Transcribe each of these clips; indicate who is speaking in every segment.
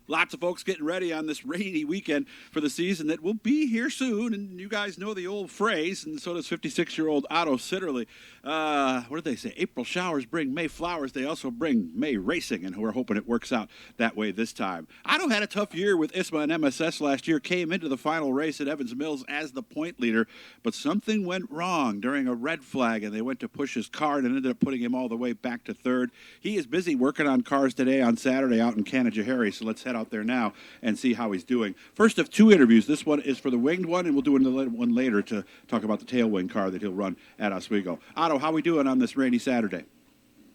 Speaker 1: Lots of folks getting ready on this rainy weekend for the season that will be here soon. And you guys know the old phrase, and so does 56-year-old Otto Sitterly. What did they say? April showers bring May flowers. They also bring May racing, and we're hoping it works out that way this time. Otto had a tough year with ISMA and MSS last year, came into the final race at Evans Mills as the point leader, but something went wrong during a red flag, and they went to push his car and ended up putting him all the way back to third. He is busy working on cars today on Saturday out in Canajoharie, so let's head out there now and see how he's doing. First of two interviews. This one is for the winged one, and we'll do another one later to talk about the tailwind car that he'll run at Oswego. Otto, how are we doing on this rainy Saturday?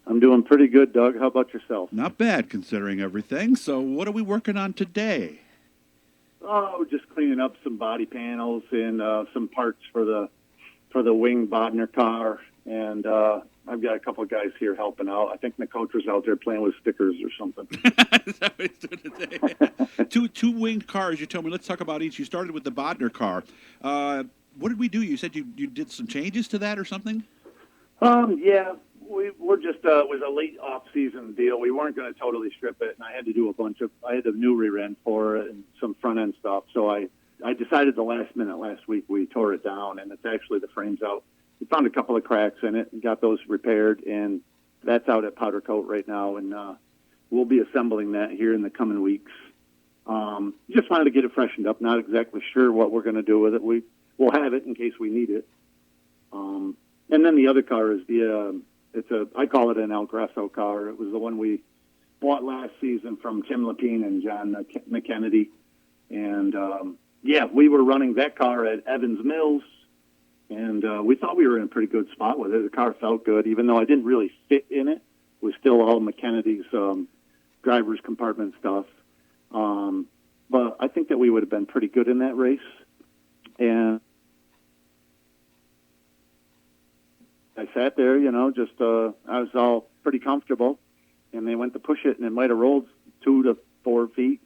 Speaker 2: I'm doing pretty good, Doug. How about yourself?
Speaker 1: Not bad, considering everything. So what are we working on today?
Speaker 2: Oh, just cleaning up some body panels and some parts for the wing Bodner car, and I've got a couple of guys here helping out. I think the coach was out there playing with stickers or something.
Speaker 1: Is that what he's doing today? two winged cars. You told me. Let's talk about each. You started with the Bodner car. What did we do? You said you did some changes to that or something?
Speaker 2: Yeah, we're just it was a late off-season deal. We weren't going to totally strip it, and I had to do I had a new rear end for it and some front-end stuff. So I decided the last minute last week we tore it down, and it's actually the frame's out. We found a couple of cracks in it and got those repaired, and that's out at powder coat right now, and we'll be assembling that here in the coming weeks. Just wanted to get it freshened up. Not exactly sure what we're going to do with it. We'll have it in case we need it. And then the other car is I call it an El Gresso car. It was the one we bought last season from Tim Lapine and John McKennedy. And, we were running that car at Evans Mills, and we thought we were in a pretty good spot with it. The car felt good, even though I didn't really fit in it. It was still all McKennedy's driver's compartment stuff. But I think that we would have been pretty good in that race. And I sat there, I was all pretty comfortable, and they went to push it, and it might have rolled 2 to 4 feet,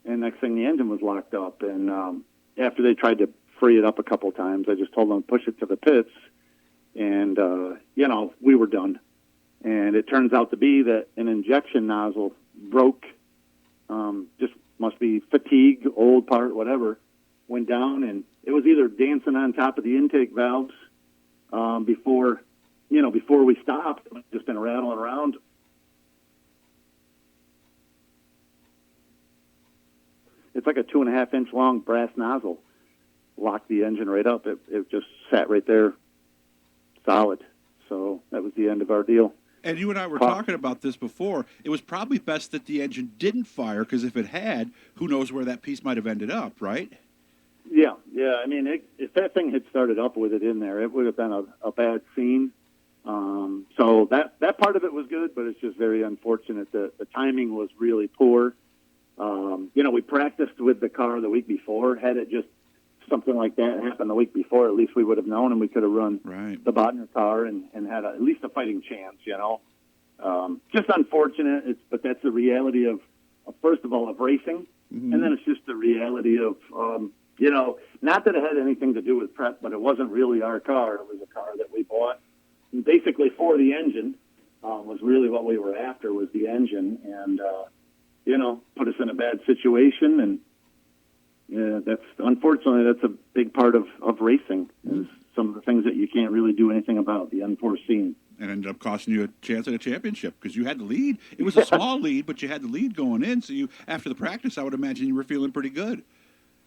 Speaker 2: and next thing the engine was locked up. And after they tried to free it up a couple times, I just told them to push it to the pits, and, we were done. And it turns out to be that an injection nozzle broke, just must be fatigue, old part, whatever, went down, and it was either dancing on top of the intake valves before we stopped. It's just been rattling around. It's like a 2.5-inch long brass nozzle. Locked the engine right up. It just sat right there solid. So that was the end of our deal.
Speaker 1: And you and I were talking about this before. It was probably best that the engine didn't fire, because if it had, who knows where that piece might have ended up, right?
Speaker 2: Yeah. I mean, if that thing had started up with it in there, it would have been a bad scene. So that part of it was good, but it's just very unfortunate that the timing was really poor. We practiced with the car the week before. Had it just something like that happened the week before, at least we would have known, and we could have run the Bodner car and had at least a fighting chance, Just unfortunate, but that's the reality of first of all, of racing, and then it's just the reality of, not that it had anything to do with prep, but it wasn't really our car. It was a car that we bought, and basically for the engine, was really what we were after, was the engine, and, put us in a bad situation, and unfortunately, that's a big part of racing, is some of the things that you can't really do anything about, the unforeseen.
Speaker 1: And ended up costing you a chance at a championship, because you had the lead. It was a small lead, but you had the lead going in. So after the practice, I would imagine you were feeling pretty good.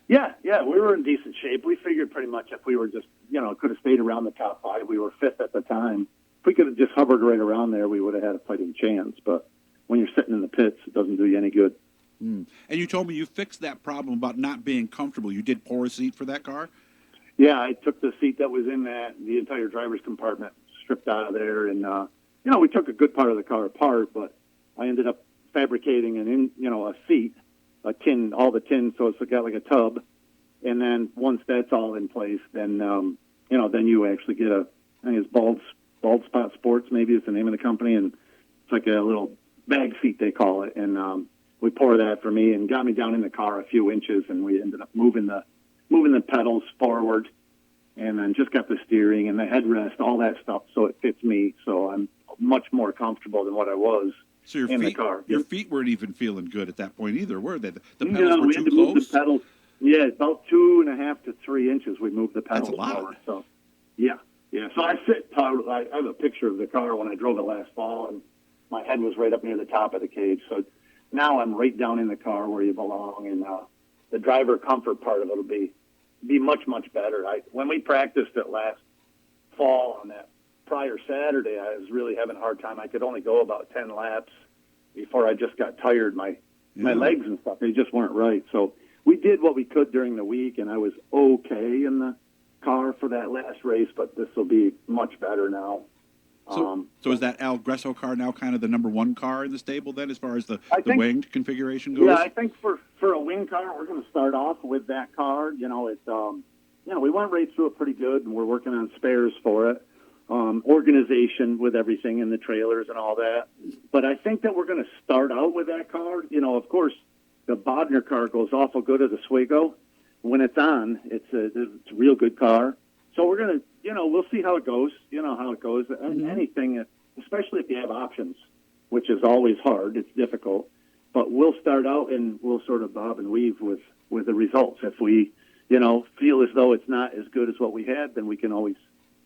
Speaker 2: Yeah, we were in decent shape. We figured pretty much if we were just, could have stayed around the top 5. We were 5th at the time. If we could have just hovered right around there, we would have had a fighting chance. But when you're sitting in the pits, it doesn't do you any good.
Speaker 1: And you told me you fixed that problem about not being comfortable. You did pour a seat for that car?
Speaker 2: Yeah, I took the seat that was in the entire driver's compartment, stripped out of there, and we took a good part of the car apart, but I ended up fabricating a seat, a tin, all the tin, so it's got like a tub, and then once that's all in place, then then you actually get I think it's Bald Spot Sports, maybe is the name of the company, and it's like a little bag seat, they call it, and we pour that for me and got me down in the car a few inches, and we ended up moving the pedals forward, and then just got the steering and the headrest, all that stuff, so it fits me. So I'm much more comfortable than what I was
Speaker 1: So your
Speaker 2: in
Speaker 1: feet,
Speaker 2: the car.
Speaker 1: your feet weren't even feeling good at that point either, were they? The pedals
Speaker 2: No,
Speaker 1: were
Speaker 2: we
Speaker 1: too
Speaker 2: had to move the
Speaker 1: close.
Speaker 2: pedals. Yeah, about 2.5 to 3 inches. We moved the pedals
Speaker 1: That's a lot.
Speaker 2: forward. So, yeah. So I have a picture of the car when I drove it last fall, and my head was right up near the top of the cage. So now I'm right down in the car where you belong, and the driver comfort part of it will be much, much better. When we practiced it last fall on that prior Saturday, I was really having a hard time. I could only go about 10 laps before I just got tired. My legs and stuff, they just weren't right. So we did what we could during the week, and I was okay in the car for that last race, but this will be much better now.
Speaker 1: So is that Al Gresso car now kind of the number one car in the stable then, as far as the winged configuration goes?
Speaker 2: Yeah, I think for a wing car, we're going to start off with that car. We went right through it pretty good, and we're working on spares for it. Organization with everything in the trailers and all that. But I think that we're going to start out with that car. Of course, the Bodner car goes awful good at Oswego. When it's on, it's a real good car. So we're going to, we'll see how it goes. How it goes. Mm-hmm. Anything, especially if you have options, which is always hard. It's difficult. But we'll start out and we'll sort of bob and weave with the results. If we, feel as though it's not as good as what we had, then we can always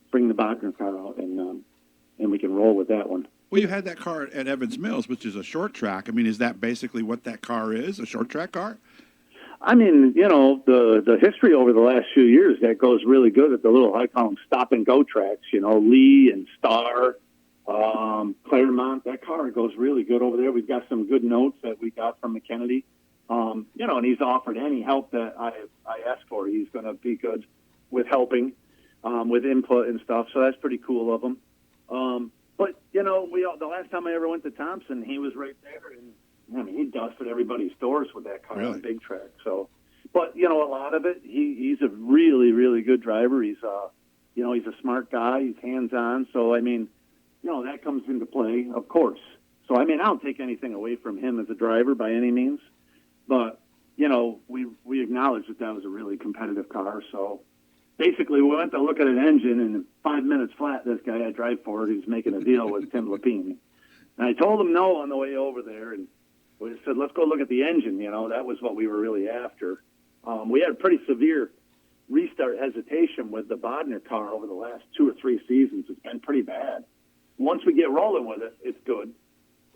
Speaker 2: bring the Bodner car out and we can roll with that one.
Speaker 1: Well, you had that car at Evans Mills, which is a short track. I mean, is that basically what that car is, a short track car?
Speaker 2: I mean, the history over the last few years, that goes really good at the little, I call them stop-and-go tracks, Lee and Star, Claremont. That car goes really good over there. We've got some good notes that we got from McKennedy. And he's offered any help that I asked for. He's going to be good with helping, with input and stuff, so that's pretty cool of him. But, the last time I ever went to Thompson, he was right there, and he dusted everybody's doors with that car on the big track. So, but a lot of it, he's a really, really good driver. He's he's a smart guy. He's hands-on. So I mean, that comes into play, of course. So I mean, I don't take anything away from him as a driver by any means, but we acknowledge that was a really competitive car. So basically, we went to look at an engine, and in 5 minutes flat, this guy I drive for it, he's making a deal with Tim Lapine. And I told him no on the way over there, and we said, let's go look at the engine. That was what we were really after. We had a pretty severe restart hesitation with the Bodner car over the last 2 or 3 seasons. It's been pretty bad. Once we get rolling with it, it's good.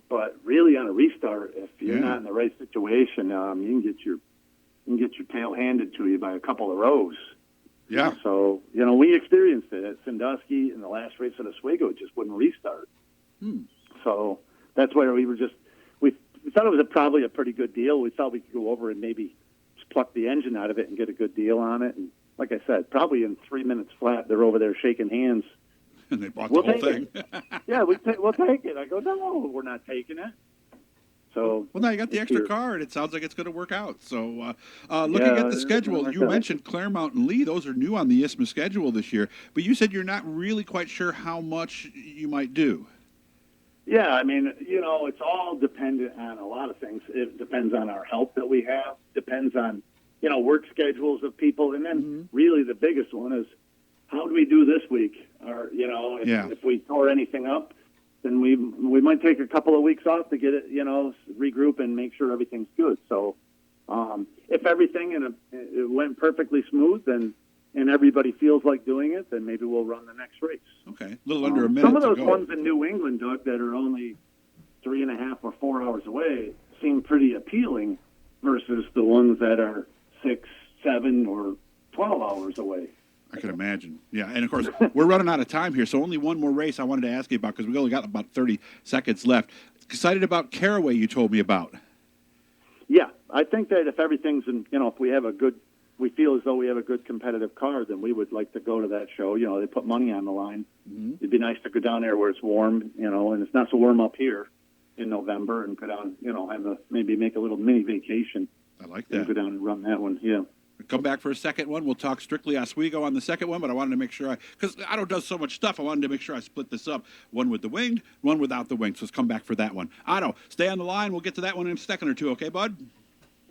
Speaker 2: But really, on a restart, if you're not in the right situation, you can get your tail handed to you by a couple of rows.
Speaker 1: Yeah.
Speaker 2: So we experienced it at Sandusky in the last race at Oswego. It just wouldn't restart. So that's where we thought it was probably a pretty good deal. We thought we could go over and maybe just pluck the engine out of it and get a good deal on it. And like I said, probably in 3 minutes flat, they're over there shaking hands.
Speaker 1: And they bought the whole thing.
Speaker 2: Yeah, we'll take it. I go, no, we're not taking it. So
Speaker 1: well, now you got the extra car, and it sounds like it's going to work out. So looking at the schedule, you mentioned Claremont and Lee. Those are new on the ISMA schedule this year. But you said you're not really quite sure how much you might do.
Speaker 2: Yeah, I mean, it's all dependent on a lot of things. It depends on our help that we have, depends on, work schedules of people. And then really the biggest one is, how do we do this week? Or, if we tore anything up, then we might take a couple of weeks off to get it, regroup and make sure everything's good. So if everything it went perfectly smooth and everybody feels like doing it, then maybe we'll run the next race.
Speaker 1: Okay, a little under a minute.
Speaker 2: Some of those ones in New England, Doug, that are only 3.5 or 4 hours away seem pretty appealing versus the ones that are 6, 7, or 12 hours away.
Speaker 1: I can imagine. Yeah, and of course, we're running out of time here, so only one more race I wanted to ask you about because we only got about 30 seconds left. Excited about Caraway you told me about.
Speaker 2: Yeah, I think that if everything's if we feel as though we have a good competitive car, then we would like to go to that show. They put money on the line. It'd be nice to go down there where it's warm, and it's not so warm up here in November, and go down, maybe make a little mini vacation.
Speaker 1: I like that.
Speaker 2: And go down and run that one, yeah.
Speaker 1: Come back for a second one. We'll talk strictly Oswego on the second one, but I wanted to make sure because Otto does so much stuff, I wanted to make sure I split this up. One with the winged, one without the winged. So let's come back for that one. Otto, stay on the line. We'll get to that one in a second or two, okay, bud?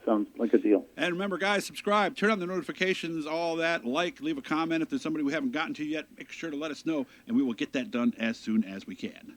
Speaker 2: Sounds like a deal.
Speaker 1: And remember, guys, subscribe, turn on the notifications, all that, leave a comment. If there's somebody we haven't gotten to yet, make sure to let us know, and we will get that done as soon as we can.